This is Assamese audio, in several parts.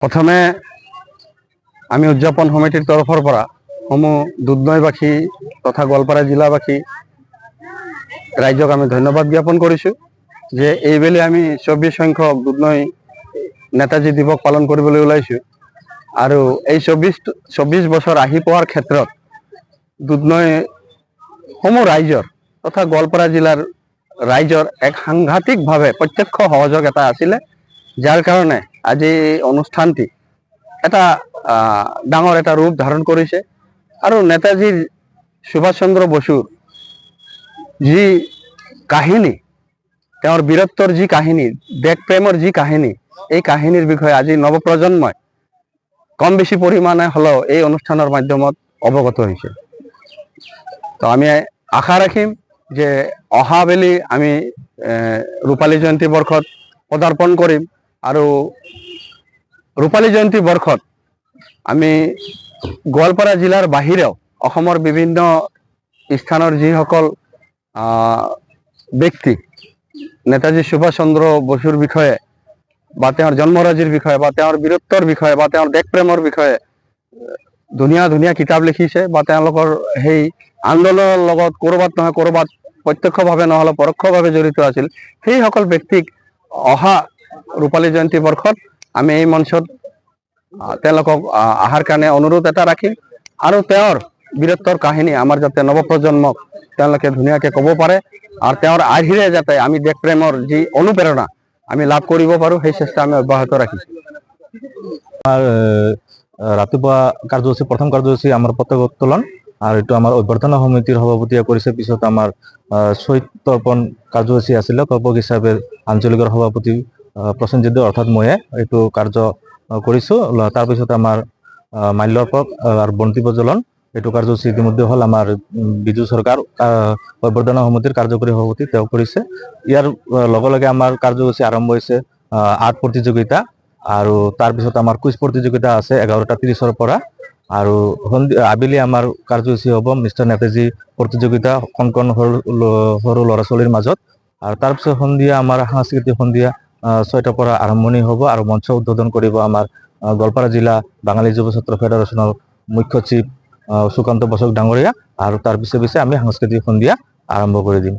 প্ৰথমে আমি উদযাপন সমিতিৰ তৰফৰ পৰা সমূহ দুধনৈবাসী তথা গোৱালপাৰা জিলাবাসী ৰাইজক আমি ধন্যবাদ জ্ঞাপন কৰিছোঁ যে এইবেলি আমি 24 সংখ্যক দুধনৈ নেতাজী দিৱস পালন কৰিবলৈ ওলাইছোঁ। আৰু এই 24 বছৰ আহি পোৱাৰ ক্ষেত্ৰত দুধনৈ সমূহ ৰাইজৰ তথা গোৱালপাৰা জিলাৰ ৰাইজৰ এক সাংঘাতিকভাৱে প্ৰত্যক্ষ সহযোগ এটা আছিলে, যাৰ কাৰণে আজি অনুষ্ঠানটি এটা ডাঙৰ এটা ৰূপ ধাৰণ কৰিছে। আৰু নেতাজী সুভাষ চন্দ্ৰ বসুৰ যি কাহিনী, তেওঁৰ বীৰত্বৰ যি কাহিনী, দেশ প্ৰেমৰ যি কাহিনী, এই কাহিনীৰ বিষয়ে আজি নৱপ্ৰজন্মই কম বেছি পৰিমাণে হ'লেও এই অনুষ্ঠানৰ মাধ্যমত অৱগত হৈছে। তো আমি আশা ৰাখিম যে অহাবেলি আমি ৰূপালী জয়ন্তী বৰ্ষত পদাৰ্পণ কৰিম। আৰু ৰূপালী জয়ন্তী বৰ্ষত আমি গোৱালপাৰা জিলাৰ বাহিৰেও অসমৰ বিভিন্ন স্থানৰ যিসকল ব্যক্তি নেতাজী সুভাষ চন্দ্ৰ বসুৰ বিষয়ে বা তেওঁৰ জন্মৰাজিৰ বিষয়ে বা তেওঁৰ বীৰত্বৰ বিষয়ে বা তেওঁৰ দেশপ্ৰেমৰ বিষয়ে ধুনীয়া ধুনীয়া কিতাপ লিখিছে বা তেওঁলোকৰ সেই আন্দোলনৰ লগত ক'ৰবাত নহয় ক'ৰবাত প্ৰত্যক্ষভাৱে নহ'লে পৰোক্ষভাৱে জড়িত আছিল, সেইসকল ব্যক্তিক অহা ৰূপালী জয়ন্তী বৰ্ষত আমি এই মঞ্চত তেওঁলোকক অহাৰ কাৰণে অনুৰোধ এটা ৰাখিম। আৰু তেওঁৰ বীৰত্বৰ কাহিনী আমাৰ যাতে নৱপ্ৰজন্মক তেওঁলোকে ধুনীয়াকৈ ক'ব পাৰে আৰু তেওঁৰ আৰ্হিৰে যাতে আমি দেশপ্ৰেমৰ যি অনুপ্ৰেৰণা আমি লাভ কৰিব পাৰোঁ, সেই চেষ্টা আমি অব্যাহত ৰাখিছোঁ। ৰাতিপুৱা কাৰ্যসূচী, প্ৰথম কাৰ্যসূচী আমাৰ পতাকা উত্তোলন, আৰু এইটো আমাৰ অভ্যৰ্থনা সমিতিৰ সভাপতিয়ে কৰিছে। পিছত আমাৰ শ্বহীদ তৰ্পণ কাৰ্যসূচী আছিলে, তৰ্পক হিচাপে আঞ্চলিকৰ সভাপতি প্ৰসেনজিৎ অৰ্থাৎ ময়ে এইটো কাৰ্য কৰিছোঁ। তাৰপিছত আমাৰ মাল্যৰ্পণ আৰু বন্তি প্ৰজ্বলন এইটো কাৰ্যসূচী ইতিমধ্যে হ'ল। আমাৰ বিজু চৰকাৰ অভ্যৰ্থনা সমিতিৰ কাৰ্যকৰী সভাপতি তেওঁ কৰিছে। ইয়াৰ লগে লগে আমাৰ কাৰ্যসূচী আৰম্ভ হৈছে আৰ্ট প্ৰতিযোগিতা, আৰু তাৰপিছত আমাৰ কুইজ প্ৰতিযোগিতা আছে 11:30 পৰা। আৰু আবেলি আমাৰ কাৰ্যসূচী হ'ব মিষ্টাৰ নেতাজী প্ৰতিযোগিতা কণ কণ সৰু ল'ৰা ছোৱালীৰ মাজত। আৰু তাৰপিছত সন্ধিয়া আমাৰ সাংস্কৃতিক সন্ধিয়া 6টাৰ পৰা আৰম্ভণি হ'ব, আৰু মঞ্চ উদ্বোধন কৰিব আমাৰ গোৱালপাৰা জিলা বাঙালী যুৱ ছাত্ৰ ফেডাৰেশ্যনৰ মুখ্য সচিব সুকান্ত বসক ডাঙৰীয়া। আৰু তাৰ পিছে পিছে আমি সাংস্কৃতিক সন্ধিয়া আৰম্ভ কৰি দিম।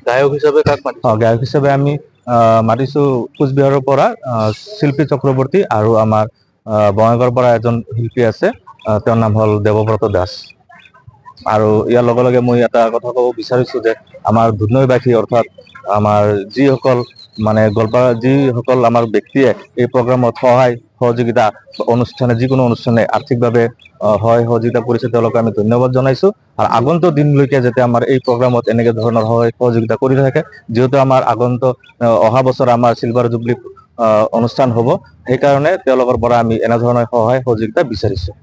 গায়ক হিচাপে কাক মাতিছে? গায়ক হিচাপে আমি মাতিছোঁ কোচবিহাৰৰ পৰা শিল্পী চক্ৰৱৰ্তী, আৰু আমাৰ বঙাইগাঁৱৰ পৰা এজন শিল্পী আছে, তেওঁৰ নাম হ'ল দেৱব্ৰত দাস। আৰু ইয়াৰ লগে লগে মই এটা কথা ক'ব বিচাৰিছোঁ যে আমাৰ দুধনৈবাসী অৰ্থাৎ আমাৰ যিসকল মানে গোৱালপাৰা যিসকল আমাৰ ব্যক্তিয়ে এই প্ৰগ্ৰামত সহায় সহযোগিতা অনুষ্ঠানে যিকোনো অনুষ্ঠানে আৰ্থিকভাৱে সহায় সহযোগিতা কৰিছে, তেওঁলোকে আমি ধন্যবাদ জনাইছোঁ। আৰু আগন্তুক দিনলৈকে যাতে আমাৰ এই প্ৰগ্ৰামত এনেকৈ ধৰণৰ সহায় সহযোগিতা কৰি থাকে, যিহেতু আমাৰ অহা বছৰ আমাৰ চিলভাৰ জুবলি অনুষ্ঠান হ'ব, সেইকাৰণে তেওঁলোকৰ পৰা আমি এনেধৰণৰ সহায় সহযোগিতা বিচাৰিছোঁ।